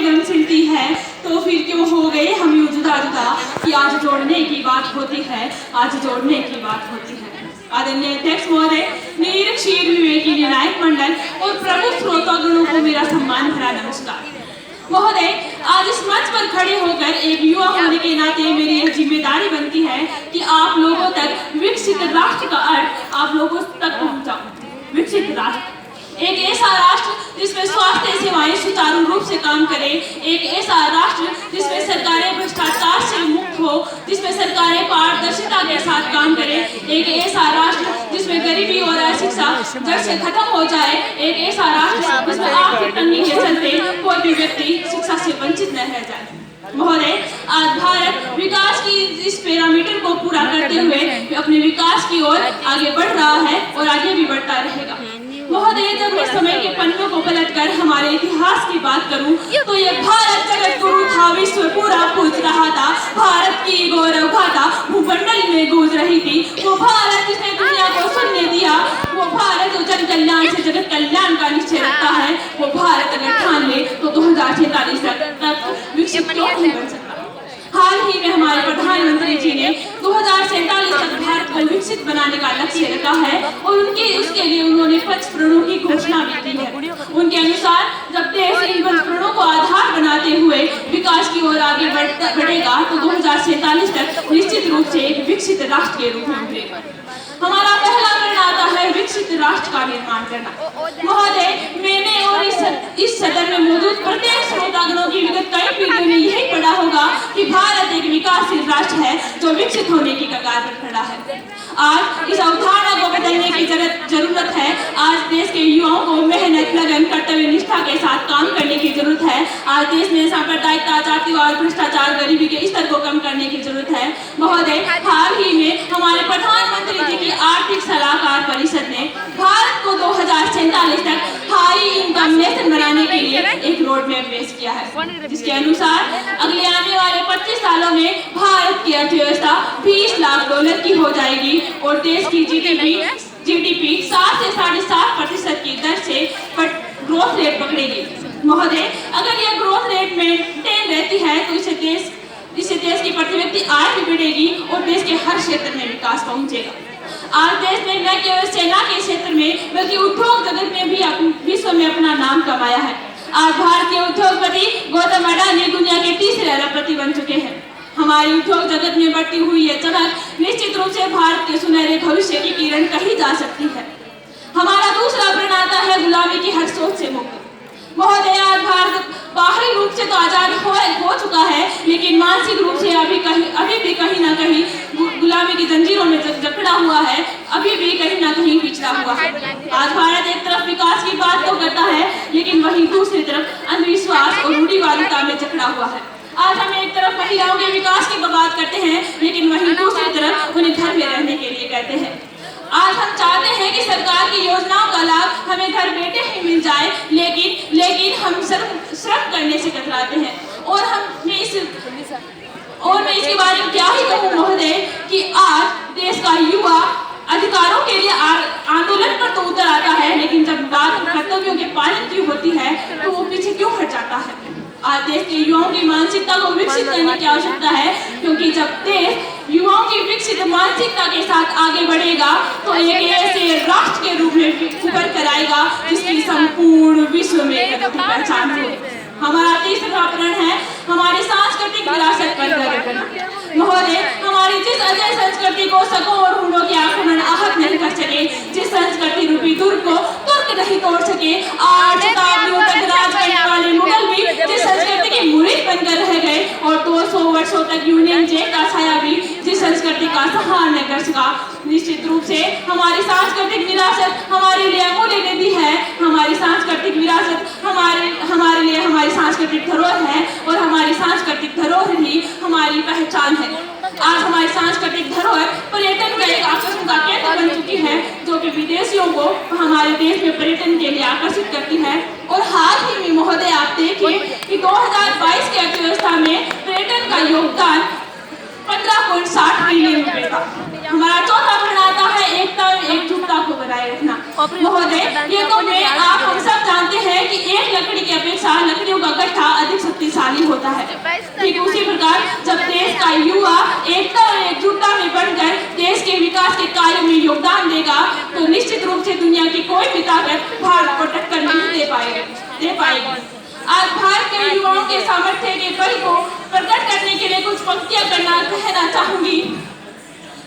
दम चलती है, तो फिर क्यों हो गए हम यूं जुदा जुदा कि आज जोड़ने की बात होती है, आज जोड़ने की बात होती है। आदरणीय अध्यक्ष महोदय, निरीक्षीर विवेकी निर्णायक मंडल और प्रमुख श्रोतागणों को मेरा सम्मान भरा नमस्कार। महोदय, आज इस मंच पर खड़े होकर एक युवा होने के नाते मेरी यह जिम्मेदारी बनती है कि आप लोगों तक विकसित राष्ट्र का अर्थ आप लोगों तक पहुंचाऊं। विकसित राष्ट्र, एक ऐसा राष्ट्र जिसमें स्वास्थ्य सेवाएं सुचारू रूप से काम करे, एक ऐसा राष्ट्र जिसमें सरकारें भ्रष्टाचार से मुक्त हो, जिसमें सरकारें पारदर्शिता के साथ काम करे, एक ऐसा राष्ट्र जिसमें गरीबी और अशिक्षा जड़ से खत्म हो जाए, एक ऐसा राष्ट्र जिसमें आर्थिक तंगी के चलते कोई भी व्यक्ति शिक्षा से वंचित न रह जाए। महोदय, आज भारत विकास की इस पैरामीटर को पूरा करते हुए अपने विकास की ओर आगे बढ़ रहा है और आगे भी बढ़ता रहेगा। महोदय, जब मैं समय के पन्नों को पलटकर हमारे इतिहास की बात करूं, तो ये भारत जगत गुरु था, विश्व पूरा पूज रहा था, भारत की गौरव गाथा भूमंडल में गूंज रही थी। वो भारत जिसने दुनिया को सुनने दिया, वो भारत जो जन कल्याण से जगत कल्याण का निश्चय रखता है, वो भारत अगर ठान ले तो 2046 तक विकसित क्यों नहीं बन सकता। हाल ही में हमारे प्रधानमंत्री जी ने 2047 तक भारत को विकसित बनाने का लक्ष्य रखा है और उसके लिए उन्होंने 5 प्रणों की घोषणा भी की है। उनके अनुसार जब देश इन 5 प्रणों को आधार बनाते हुए विकास की ओर आगे बढ़ेगा तो 2047 तक निश्चित रूप से एक विकसित राष्ट्र के रूप में उभरेगा। हमारा पहला प्रण आता है विकसित राष्ट्र का निर्माण करना। महोदय, मैंने और इस सदन में मौजूद प्रत्येक श्रोतागणों की विगत कई पीढ़ियों ने यही पढ़ा होगा कि भारत एक विकासशील राष्ट्र है जो विकसित होने की कगार पर खड़ा है। आज इस अवधारणा को बदलने की जरूरत है। आज देश के युवाओं को मेहनत, लगन, कर्तव्य निष्ठा के साथ काम करने की जरूरत है। आज देश में सांप्रदायिकता, जातिवाद, भ्रष्टाचार, गरीबी के स्तर को कम करने की जरूरत है। महोदय, हाल ही में हमारे प्रधानमंत्री जी की आर्थिक सलाहकार परिषद ने भारत को 2047 तक हाई इनकम नेशन बनाने के लिए एक रोड मैप पेश किया है, जिसके अनुसार अगले आने वाले 25 सालों में भारत की अर्थव्यवस्था 20 लाख डॉलर की हो जाएगी और देश की जीडीपी 7 से 7.5% की दर से ग्रोथ रेट पकड़ेगी। महोदय, अगर यह ग्रोथ रेट मेंटेन रहती है तो इससे देश की प्रति व्यक्ति आय भी बढ़ेगी और देश के हर क्षेत्र में विकास पहुंचेगा। आज देश ने न केवल सेना के क्षेत्र में बल्कि उद्योग जगत में भी विश्व में अपना नाम कमाया है। आज भारतीय उद्योगपति गौतम अडानी दुनिया के 3रे अरबपति बन चुके हैं। हमारे उद्योग जगत में बढ़ती हुई यह चमक निश्चित रूप से भारत के सुनहरे भविष्य की किरण कही जा सकती है। हमारा दूसरा प्रण आता है गुलामी की हर सोच से मुक्ति। महोदय, आज भारत बाहरी रूप से तो आजाद हो चुका है, लेकिन मानसिक रूप से अभी भी कहीं ना कहीं गुलामी की जंजीरों में जकड़ा हुआ है, अभी भी कहीं ना कहीं पिछड़ा हुआ है। आज भारत एक तरफ विकास की बात तो करता है, लेकिन वहीं दूसरी तरफ अंधविश्वास और रूढ़िवादिता में जकड़ा हुआ है। आज हम एक तरफ महिलाओं के विकास की बात करते हैं, लेकिन वहीं दूसरी तरफ उन्हें घर में रहने के लिए कहते हैं। आज हम चाहते हैं कि सरकार की योजनाओं का लाभ हमें घर बैठे ही मिल जाए, लेकिन हम श्रम करने से कतराते हैं। और मैं इसके बारे में क्या ही कहूँ महोदय कि आज देश का युवा अधिकारों के लिए आंदोलन पर तो उतर आता है, लेकिन जब बात कर्तव्यों के पालन की होती है तो वो पीछे क्यों हट जाता है। आज देश के युवाओं की मानसिकता को विकसित करने की आवश्यकता है, क्योंकि जब देश युवाओं की विकसित मानसिकता के साथ आगे बढ़ेगा तो एक ऐसे राष्ट्र के रूप में उभर कर आएगा जिसकी संपूर्ण विश्व में पहचान हो। हमारा तीसरा प्रण है हमारी सांस्कृतिक विरासत पर गर्व करना। महोदय, हमारी जिस अजय संस्कृति को सकों और हुनों के आक्रमण आहत नहीं कर सके, जिस संस्कृति रूपी दुर्ग को तुर्क नहीं तोड़ सके, 8 शताब्दियों तक राज करने वाले मुगल भी जिस संस्कृति के मुरीद बनकर रह गए और 200 वर्षों तक यूनियन जैक का छाया भी जिस संस्कृति का सहार न कर सका, निश्चित रूप से हमारी सांस्कृतिक विरासत हमारे लिए अमूल्य निधि है। हमारी सांस्कृतिक विरासत हमारे लिए हमारी सांस्कृतिक धरोहर है और हमारी सांस्कृतिक धरोहर ही हमारी पहचान है। आज हमारी सांस्कृतिक धरोहर पर्यटन का एक आकर्षण का केंद्र बन चुकी है, जो कि विदेशियों को हमारे देश में पर्यटन के लिए आकर्षित करती है। और हाल ही में महोदय आप देखिए कि 2022 की अर्थव्यवस्था में पर्यटन का योगदान 15.60 ट्रिलियन रुपए का। हमारा चौथा प्रण आता है एकता एकजुटता को बनाए रखना। महोदय, ये तो आप हम सब जानते हैं कि एक लकड़ी की अपेक्षा लकड़ियों का गट्ठा अधिक शक्ति युवाओं के सामर्थ्य के बल को प्रकट करने के लिए कुछ पंक्तियां कहना चाहूंगी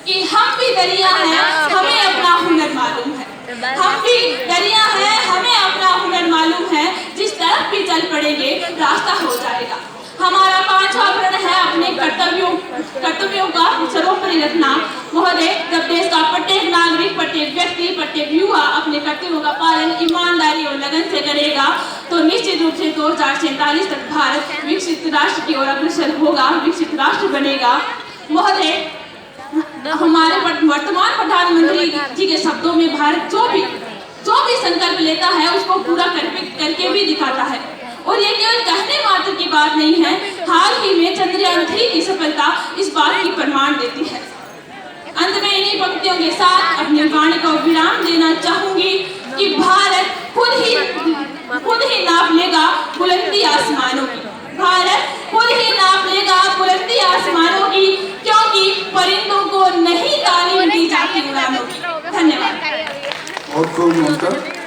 कि हम भी दरिया हैं, हमें अपना हुनर मालूम है। हम भी दरिया हैं, हमें अपना हुनर मालूम है। जिस तरफ भी चल पड़ेंगे रास्ता हो जाएगा। हमारा पांचवा प्रण है अपने कर्तव्यों का सर्वोपरि रखना। महोदय, जब देश का प्रत्येक नागरिक, प्रत्येक व्यक्ति, प्रत्येक युवा अपने कर्तव्यों का पालन ईमानदारी और लगन से करेगा तो निश्चित रूप से 2047 तक भारत विकसित राष्ट्र की ओर अग्रसर होगा, विकसित राष्ट्र बनेगा। महोदय, हमारे वर्तमान प्रधानमंत्री जी के शब्दों में भारत जो भी संकल्प लेता है उसको पूरा करके भी दिखाता है। और ये केवल कहने मात्र की बात नहीं है, हाल ही में चंद्रयान 3 की सफलता इस बात की प्रमाण देती है। अंत में इन्हीं पंक्तियों के साथ अपनी वाणी को विराम देना चाहूंगी कि भारत खुद ही नाप लेगा बुलंदी आसमानों की। भारत खुद ही नाप लेगा बुलंदी आसमानों की, क्योंकि परिंदों को नहीं तालीम दी जाती उड़ानों की। धन्यवाद। बहुत खूब ममता।